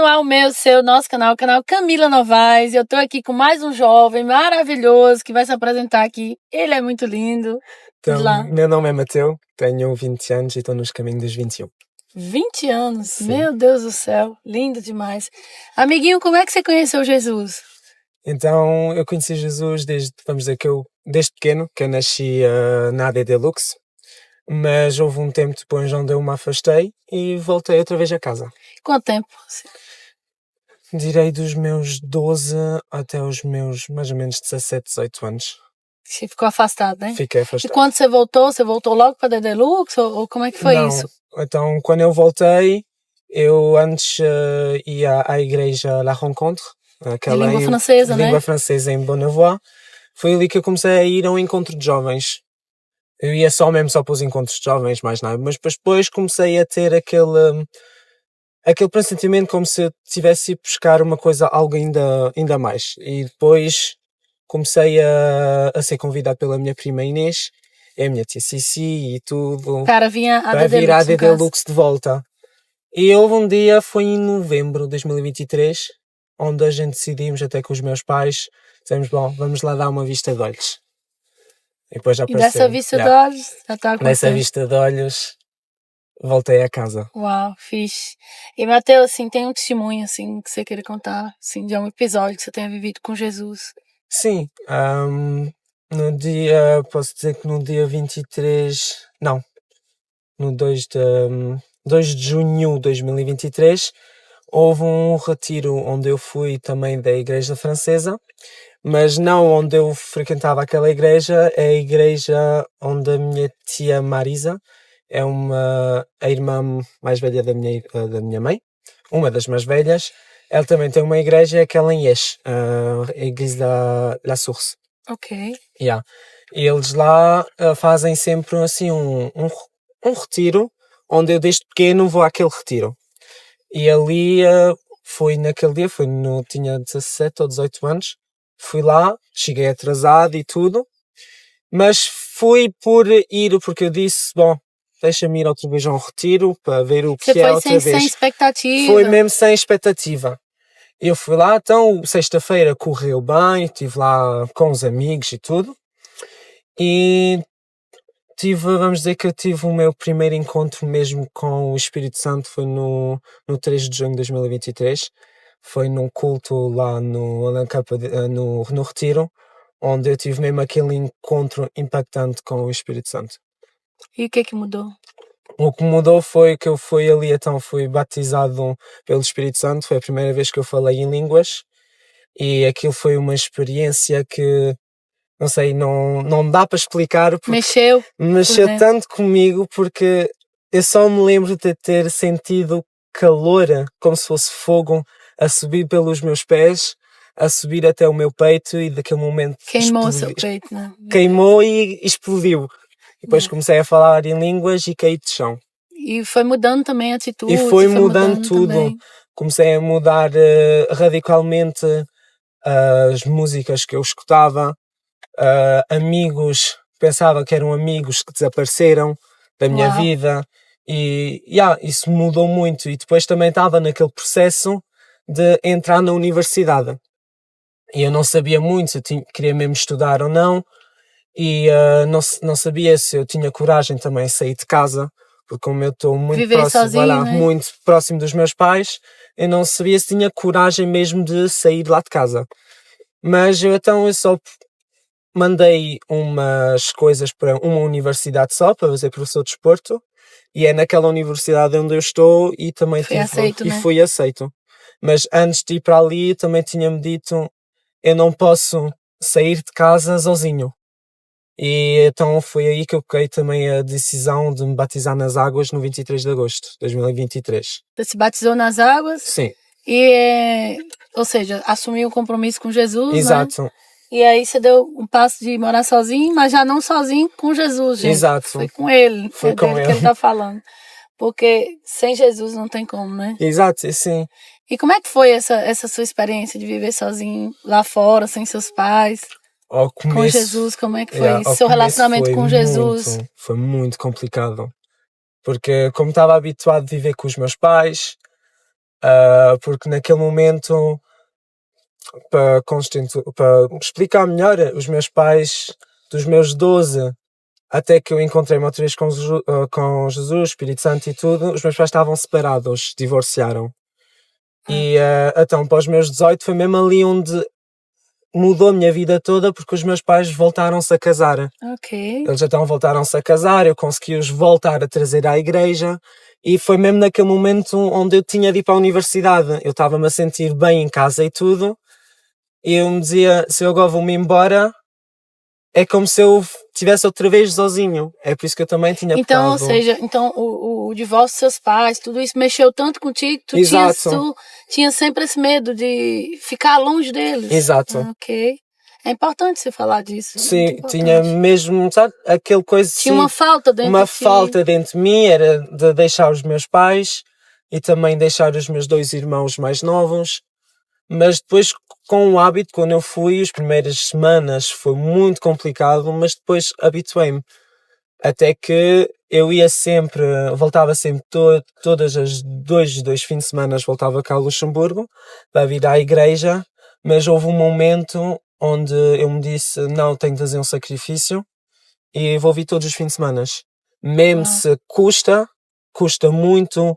bem-vindo ao nosso canal, o canal Camila Novaes. Eu tô aqui com mais um jovem maravilhoso que vai se apresentar aqui. Ele é muito lindo. Então, meu nome é Mateu, tenho 20 anos e estou nos caminhos dos 21. 20 anos? Sim. Meu Deus do céu, lindo demais. Amiguinho, como é que você conheceu Jesus? Então, eu conheci Jesus desde pequeno, que eu nasci na ADD Lux, mas houve um tempo depois onde eu me afastei e voltei outra vez a casa. Quanto tempo? Direi dos meus 12 até os meus mais ou menos 17, 18 anos. Você ficou afastado, né? Fiquei afastado. E quando você voltou logo para ADD Lux? Ou como é que foi isso? Então, quando eu voltei, eu antes ia à igreja La Rencontre, aquela de língua francesa, né? Língua francesa em Bonnevoie. Foi ali que eu comecei a ir a um encontro de jovens. Eu ia só para os encontros de jovens, mais nada. Mas depois comecei a ter aquele pressentimento como se eu tivesse ido buscar uma coisa, algo ainda mais. E depois comecei a ser convidado pela minha prima Inês, a minha tia Cici e tudo, Cara, vinha para vir à ADD Lux de volta. E houve um dia, foi em novembro de 2023, onde a gente decidimos, até com os meus pais, dissemos, bom, vamos lá dar uma vista de olhos. E depois já apareceu. E dessa vista de olhos, já está acontecendo. Nessa vista de olhos, voltei a casa. Uau, fixe. E Mateu, assim, tem um testemunho, assim, que você queira contar, assim, de um episódio que você tenha vivido com Jesus? Sim, posso dizer que no dia 23, não, no 2 de junho de 2023, houve um retiro onde eu fui também da igreja francesa, mas não onde eu frequentava aquela igreja, é a igreja onde a minha tia Marisa é a irmã mais velha da minha mãe, uma das mais velhas. Ela também tem uma igreja, aquela em Yes, a igreja La Source. Ok. Yeah. E eles lá fazem sempre assim um retiro, onde eu desde pequeno vou àquele retiro. E ali tinha 17 ou 18 anos, fui lá, cheguei atrasado e tudo, mas fui por ir, porque eu disse, bom, deixa-me ir outra vez a um retiro para ver o que é outra vez. Você foi sem expectativa? Foi mesmo sem expectativa. Eu fui lá, então, sexta-feira correu bem, estive lá com os amigos e tudo. E vamos dizer que eu tive o meu primeiro encontro mesmo com o Espírito Santo, foi no 3 de junho de 2023. Foi num culto lá no Retiro, onde eu tive mesmo aquele encontro impactante com o Espírito Santo. E o que é que mudou? O que mudou foi que eu fui ali, então fui batizado pelo Espírito Santo, foi a primeira vez que eu falei em línguas, e aquilo foi uma experiência que, não sei, não dá para explicar. Mexeu tanto comigo, porque eu só me lembro de ter sentido calor, como se fosse fogo, a subir pelos meus pés, a subir até o meu peito, e daquele momento queimou o seu peito, né? Queimou e explodiu. E depois comecei a falar em línguas e caí de chão. E foi mudando também a atitude. E foi mudando tudo. Também. Comecei a mudar radicalmente as músicas que eu escutava. Amigos, pensava que eram amigos que desapareceram da minha vida. E isso mudou muito. E depois também estava naquele processo de entrar na universidade. E eu não sabia muito se eu queria mesmo estudar ou não. E não sabia se eu tinha coragem também de sair de casa, porque como eu estou muito muito próximo dos meus pais, eu não sabia se tinha coragem mesmo de sair lá de casa. Mas eu só mandei umas coisas para uma universidade só, para fazer professor de desporto, e é naquela universidade onde eu estou, e também fui aceito. Mas antes de ir para ali, também tinha-me dito, eu não posso sair de casa sozinho. E então foi aí que eu peguei também a decisão de me batizar nas águas no 23 de agosto de 2023. Você se batizou nas águas? Sim. Ou seja, assumiu um compromisso com Jesus, exato, né? E aí você deu um passo de morar sozinho, mas já não sozinho com Jesus, gente. Exato. Foi com ele. Foi com ele que ele tá falando. Porque sem Jesus não tem como, né? Exato, sim. E como é que foi essa sua experiência de viver sozinho lá fora, sem seus pais? Com Jesus, como é que foi isso? Seu relacionamento com Jesus? Foi muito complicado. Porque como estava habituado a viver com os meus pais, porque naquele momento, para explicar melhor, os meus pais, dos meus 12 até que eu encontrei-me outra vez com Jesus, Espírito Santo e tudo, os meus pais estavam separados, divorciaram. E então, para os meus 18, foi mesmo ali onde mudou a minha vida toda, porque os meus pais voltaram-se a casar. Ok. Eles então voltaram-se a casar, eu consegui-os voltar a trazer à igreja, e foi mesmo naquele momento onde eu tinha de ir para a universidade. Eu estava-me a sentir bem em casa e tudo, e eu me dizia, se eu agora vou-me embora, é como se eu estivesse outra vez sozinho. É por isso que eu também tinha Então, ou seja, o divórcio dos seus pais, tudo isso mexeu tanto contigo, tu tinha sempre esse medo de ficar longe deles. Exato. Ok. É importante você falar disso. Sim, tinha mesmo, sabe, aquele coisa... Tinha uma falta dentro Uma falta dentro de mim, era de deixar os meus pais e também deixar os meus 2 irmãos mais novos. Mas depois, com o hábito, quando eu fui, as primeiras semanas foi muito complicado, mas depois habituei-me. Até que eu ia sempre, voltava sempre todas as dois fins de semana, voltava cá a Luxemburgo para vir à igreja, mas houve um momento onde eu me disse, não, tenho de fazer um sacrifício e vou vir todos os fins de semana. Mesmo se custa muito,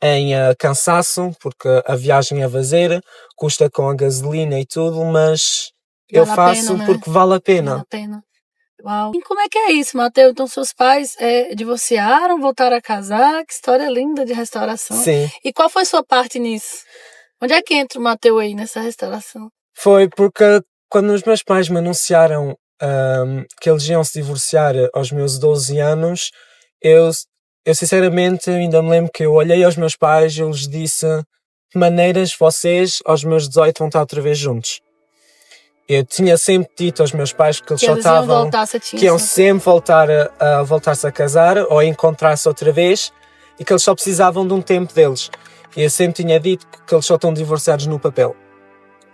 em cansaço, porque a viagem é fazer, custa com a gasolina e tudo, mas eu faço porque vale a pena. Vale a pena. Uau. E como é que é isso, Mateus? Então seus pais divorciaram, voltaram a casar, que história linda de restauração. Sim. E qual foi sua parte nisso? Onde é que entra o Mateus aí nessa restauração? Foi porque quando os meus pais me anunciaram que eles iam se divorciar aos meus 12 anos, eu sinceramente ainda me lembro que eu olhei aos meus pais e eu lhes disse, de maneiras vocês aos meus 18 vão estar outra vez juntos. Eu tinha sempre dito aos meus pais que eles só estavam, que iam sempre voltar-se a casar ou a encontrar-se outra vez e que eles só precisavam de um tempo deles. E eu sempre tinha dito que eles só estão divorciados no papel.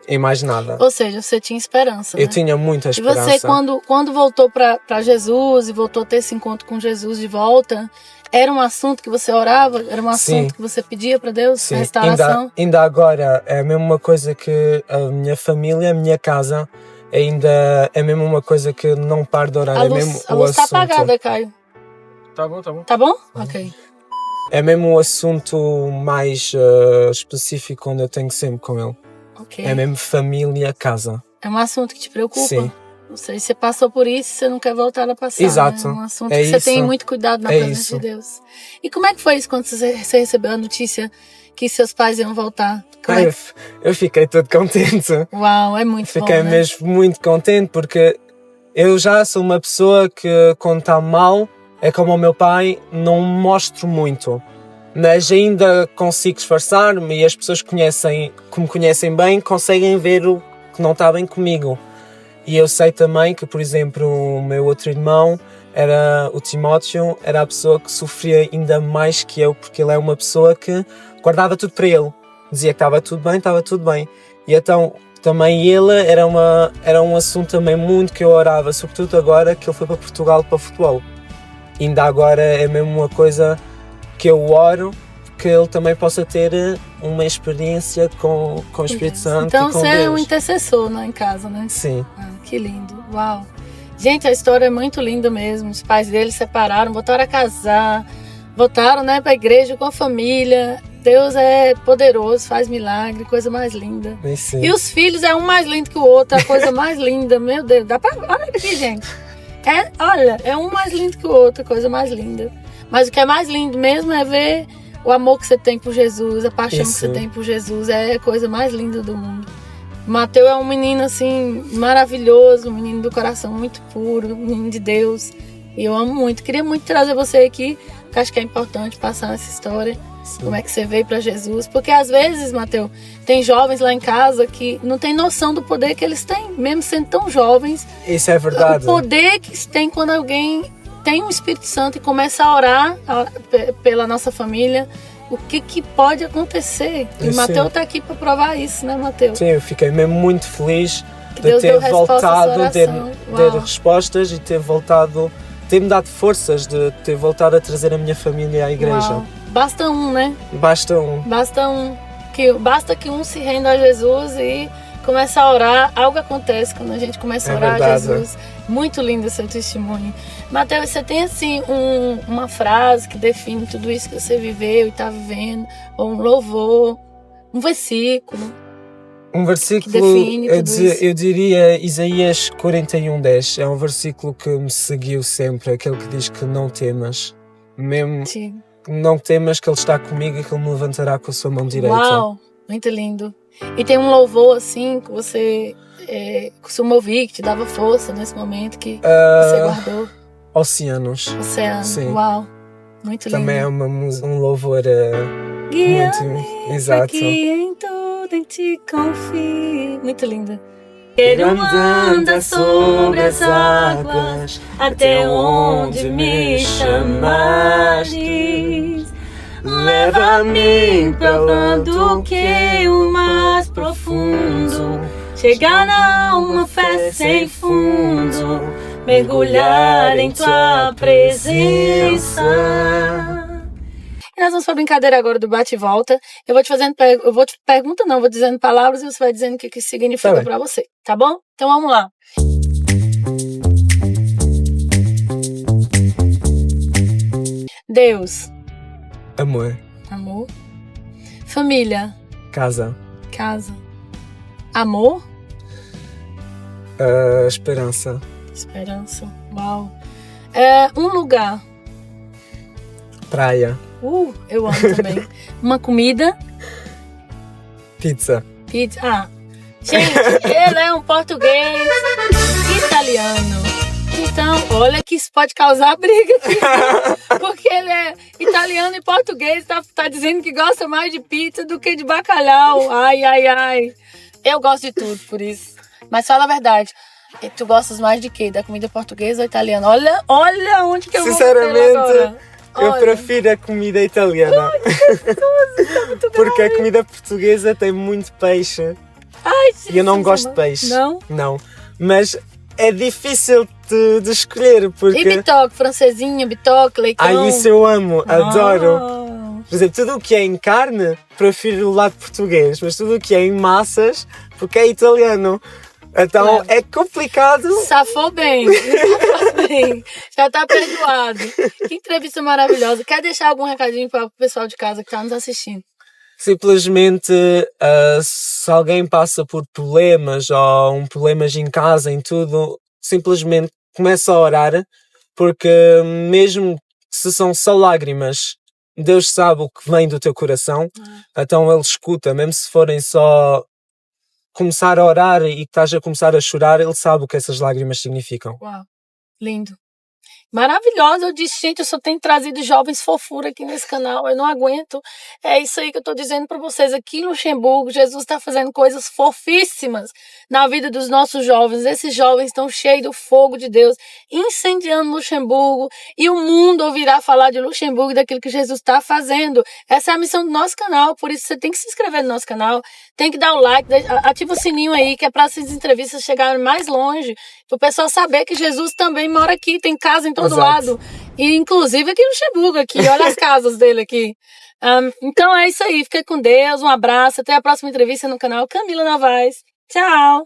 E mais nada. Ou seja, você tinha esperança, né? Eu tinha muita esperança. E você, quando voltou para Jesus e voltou a ter esse encontro com Jesus de volta, era um assunto que você orava? Era um assunto que você pedia para Deus? Sim. Restauração? Ainda agora é mesmo uma coisa que a minha família, a minha casa, ainda é mesmo uma coisa que não paro de orar. A luz está apagada, Caio. Tá bom. Tá bom? Ok. É mesmo o assunto mais específico onde eu tenho sempre com ele. Okay. É mesmo família, casa. É um assunto que te preocupa? Sim. Ou seja, você passou por isso e você não quer voltar a passar. Exato. Né? É um assunto que você tem muito cuidado na presença de Deus. E como é que foi isso quando você recebeu a notícia que seus pais iam voltar? Eu fiquei todo contente. Uau, é muito bom, Fiquei mesmo muito contente porque eu já sou uma pessoa que quando está mal, é como o meu pai, não mostro muito. Mas ainda consigo disfarçar-me e as pessoas que me conhecem bem conseguem ver o que não está bem comigo. E eu sei também que, por exemplo, o meu outro irmão, o Timóteo, era a pessoa que sofria ainda mais que eu, porque ele é uma pessoa que guardava tudo para ele. Dizia que estava tudo bem. E então, também ele era um assunto também muito que eu orava, sobretudo agora que ele foi para Portugal para futebol. E ainda agora é mesmo uma coisa que eu oro que ele também possa ter uma experiência com o Espírito Santo então, e com Deus. Então você é um intercessor, né, em casa, né? Sim. Que lindo, uau. Gente, a história é muito linda mesmo. Os pais dele separaram, voltaram a casar, voltaram, né, para a igreja com a família. Deus é poderoso, faz milagre, coisa mais linda. Sim. E os filhos é um mais lindo que o outro, a coisa mais linda, meu Deus. Olha aqui, gente. É um mais lindo que o outro, a coisa mais linda. Mas o que é mais lindo mesmo é ver o amor que você tem por Jesus, a paixão que você tem por Jesus. É a coisa mais linda do mundo. Mateus é um menino, assim, maravilhoso, um menino do coração muito puro, um menino de Deus. E eu amo muito. Queria muito trazer você aqui, porque acho que é importante passar essa história. Sim. Como é que você veio para Jesus. Porque às vezes, Mateus, tem jovens lá em casa que não tem noção do poder que eles têm, mesmo sendo tão jovens. Isso é verdade. O poder que tem quando alguém tem um Espírito Santo e começa a orar pela nossa família, o que pode acontecer. E o Mateus está aqui para provar isso, né, Mateus? Sim, eu fiquei mesmo muito feliz de ter voltado, ter respostas e ter voltado, ter-me dado forças de ter voltado a trazer a minha família à igreja. Uau. Basta um, né? Basta um. Basta um. que basta que um se renda a Jesus e começa a orar, algo acontece quando a gente começa a orar a Jesus. Muito lindo o seu testemunho. Mateus, você tem assim uma frase que define tudo isso que você viveu e está vivendo, ou um louvor, um versículo? Um versículo, que define tudo isso? Eu diria Isaías 41:10. É um versículo que me seguiu sempre, aquele que diz que não temas, mesmo Sim. não temas, que Ele está comigo e que Ele me levantará com a sua mão direita. Uau, muito lindo. E tem um louvor assim que você costuma ouvir, que te dava força nesse momento que você guardou? Oceanos. Oceano. Sim. Uau, muito lindo. Também é um louvor muito exato. Que em tudo em ti confio. Muito lindo. Ele anda sobre as águas até onde me chamares. Leva-me provando que o mais profundo, chegar a uma fé sem fundo, mergulhar em tua presença. E nós vamos para a brincadeira agora do bate e volta. Eu vou te fazendo pergunta, não, vou dizendo palavras e você vai dizendo o que significa para você, tá bom? Então vamos lá. Deus. Amor. Amor. Família. Casa. Casa. Amor. Esperança. Esperança. Uau. Um lugar. Praia. Eu amo também. Uma comida. Pizza. Pizza. Ah, gente, ele é um português italiano. Então, olha que isso pode causar briga aqui, porque ele é italiano e português, tá dizendo que gosta mais de pizza do que de bacalhau. Ai, ai, ai. Eu gosto de tudo, por isso. Mas fala a verdade. Tu gostas mais de quê? Da comida portuguesa ou italiana? Olha onde que eu vou Sinceramente, eu prefiro a comida italiana. Ai, Jesus, porque a comida portuguesa tem muito peixe. Ai, e eu não gosto de peixe. Não? Não. Mas é difícil de escolher, porque... E bitoque, francesinha, bitoque, leitão? Isso eu amo, adoro. Por exemplo, tudo o que é em carne, prefiro o lado português, mas tudo o que é em massas, porque é italiano. Então é complicado. Safou bem. Já tá perdoado. Que entrevista maravilhosa. Quer deixar algum recadinho para o pessoal de casa que tá nos assistindo? Simplesmente, se alguém passa por problemas ou problemas em casa, em tudo, simplesmente começa a orar, porque mesmo se são só lágrimas, Deus sabe o que vem do teu coração, então Ele escuta, mesmo se forem só começar a orar e que estás a começar a chorar, Ele sabe o que essas lágrimas significam. Uau, lindo. Maravilhosa. Eu disse, gente, eu só tenho trazido jovens fofura aqui nesse canal, eu não aguento. É isso aí que eu tô dizendo para vocês. Aqui em Luxemburgo, Jesus está fazendo coisas fofíssimas na vida dos nossos jovens. Esses jovens estão cheios do fogo de Deus, incendiando Luxemburgo, e o mundo ouvirá falar de Luxemburgo e daquilo que Jesus está fazendo. Essa é a missão do nosso canal, por isso você tem que se inscrever no nosso canal, tem que dar o like, ativa o sininho aí, que é para essas entrevistas chegarem mais longe, para o pessoal saber que Jesus também mora aqui, tem casa em todo lado, e inclusive aqui no Luxemburgo, aqui, olha as casas dele aqui. Então é isso aí, fica com Deus, um abraço, até a próxima entrevista no canal Camila Novaes. Tchau!